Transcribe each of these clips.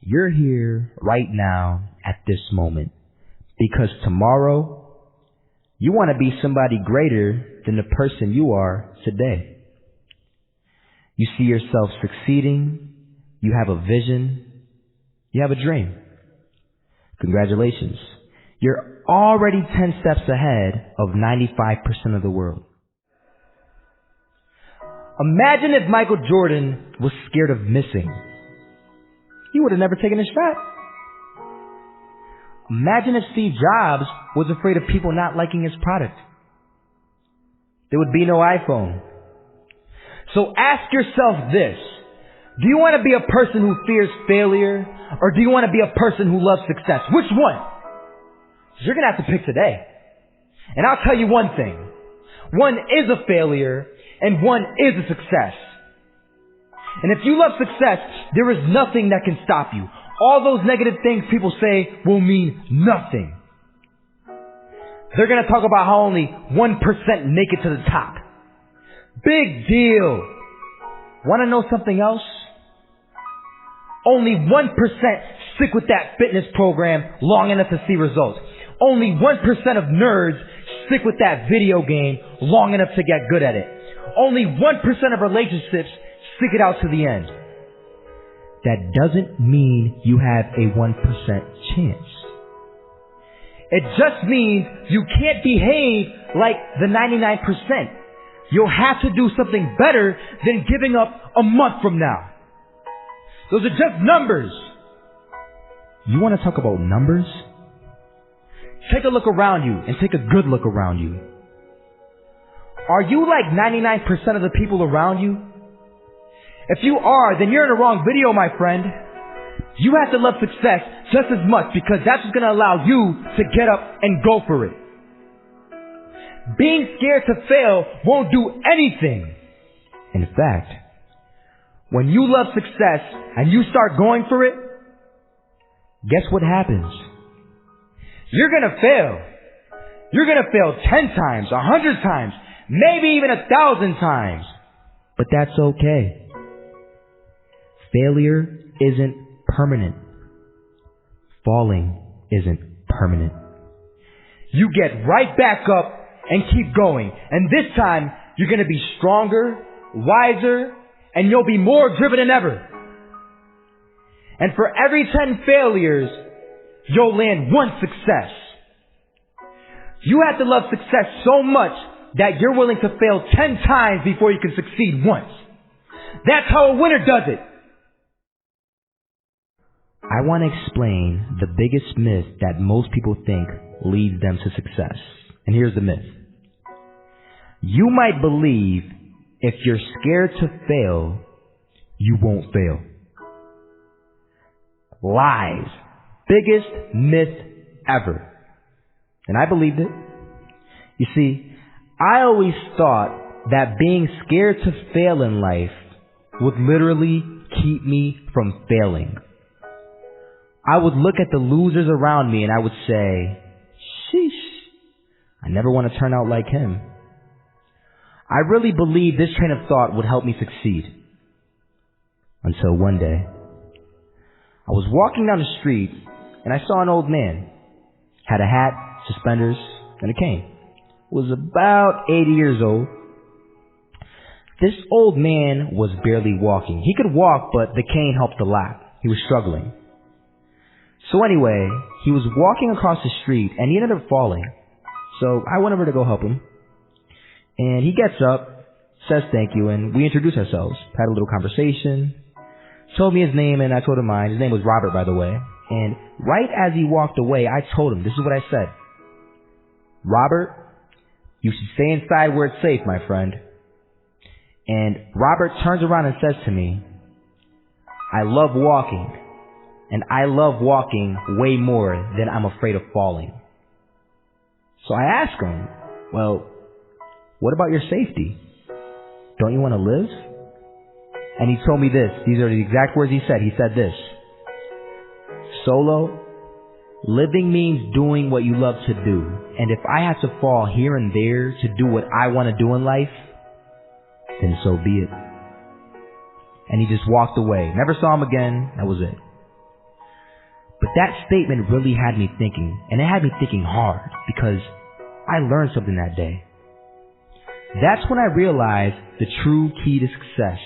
You're here right now at this moment because tomorrow you want to be somebody greater than the person you are today. You see yourself succeeding. You have a vision. You have a dream. Congratulations. You're already 10 steps ahead of 95% of the world. Imagine if Michael Jordan was scared of missing. He would have never taken a shot. Imagine if Steve Jobs was afraid of people not liking his product. There would be no iPhone. So ask yourself this. Do you want to be a person who fears failure, or do you want to be a person who loves success? Which one? You're going to have to pick today. And I'll tell you one thing. One is a failure, and one is a success. And if you love success, there is nothing that can stop you. All those negative things people say will mean nothing. They're going to talk about how only 1% make it to the top. Big deal. Want to know something else? Only 1% stick with that fitness program long enough to see results. Only 1% of nerds stick with that video game long enough to get good at it. Only 1% of relationships stick it out to the end. That doesn't mean you have a 1% chance. It just means you can't behave like the 99%. You'll have to do something better than giving up a month from now. Those are just numbers. You want to talk about numbers? Take a look around you and take a good look around you. Are you like 99% of the people around you? If you are, then you're in the wrong video, my friend. You have to love success just as much because that's what's going to allow you to get up and go for it. Being scared to fail won't do anything. In fact, when you love success and you start going for it, guess what happens? You're going to fail. You're going to fail 10 times, 100 times, maybe even 1,000 times. But that's okay. Failure isn't permanent. Falling isn't permanent. You get right back up and keep going. And this time, you're going to be stronger, wiser, and you'll be more driven than ever. And for every 10 failures, you'll land one success. You have to love success so much that you're willing to fail 10 times before you can succeed once. That's how a winner does it. I want to explain the biggest myth that most people think leads them to success. And here's the myth. You might believe if you're scared to fail, you won't fail. Lies. Biggest myth ever. And I believed it. You see, I always thought that being scared to fail in life would literally keep me from failing. I would look at the losers around me and I would say, sheesh, I never want to turn out like him. I really believed this train of thought would help me succeed. Until one day, I was walking down the street and I saw an old man. Had a hat, suspenders, and a cane. Was about 80 years old. This old man was barely walking. He could walk, but the cane helped a lot. He was struggling. So anyway, he was walking across the street and he ended up falling. So I went over to go help him. And he gets up, says thank you, and we introduced ourselves. Had a little conversation. Told me his name and I told him mine. His name was Robert, by the way. And right as he walked away, I told him, this is what I said. Robert, you should stay inside where it's safe, my friend. And Robert turns around and says to me, I love walking. And I love walking way more than I'm afraid of falling. So I asked him, well, what about your safety? Don't you want to live? And he told me this. These are the exact words he said. He said this. Solo, living means doing what you love to do. And if I have to fall here and there to do what I want to do in life, then so be it. And he just walked away. Never saw him again. That was it. that statement really had me thinking, and it had me thinking hard because I learned something that day. That's when I realized the true key to success.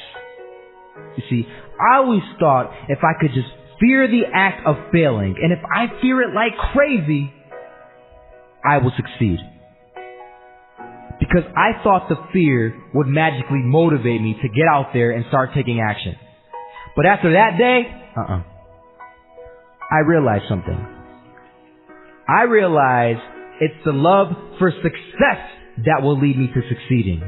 You see, I always thought if I could just fear the act of failing, and if I fear it like crazy, I will succeed. Because I thought the fear would magically motivate me to get out there and start taking action. But after that day, I realized something. I realized it's the love for success that will lead me to succeeding.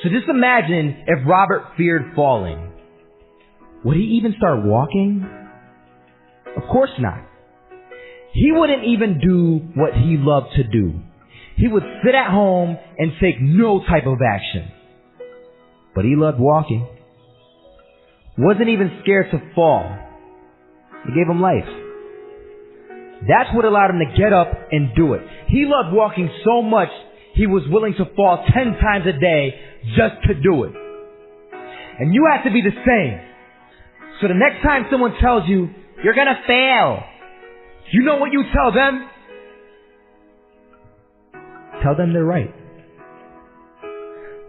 So just imagine if Robert feared falling. Would he even start walking? Of course not. He wouldn't even do what he loved to do. He would sit at home and take no type of action. But he loved walking. Wasn't even scared to fall. It gave him life. That's what allowed him to get up and do it. He loved walking so much, he was willing to fall 10 times a day just to do it. And you have to be the same. So the next time someone tells you, you're gonna fail, you know what you tell them? Tell them they're right.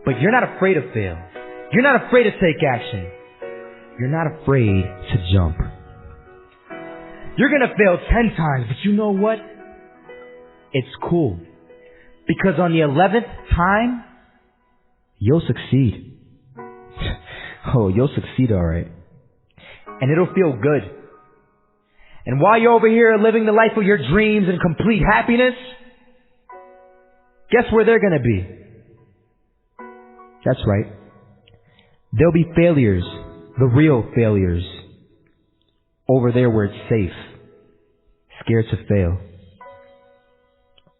But you're not afraid to fail. You're not afraid to take action. You're not afraid to jump. You're gonna fail 10 times, but you know what? It's cool. Because on the 11th time, you'll succeed. Oh, you'll succeed alright. And it'll feel good. And while you're over here living the life of your dreams and complete happiness, guess where they're gonna be? That's right. There'll be failures, the real failures, over there where it's safe, scared to fail.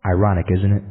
Ironic, isn't it?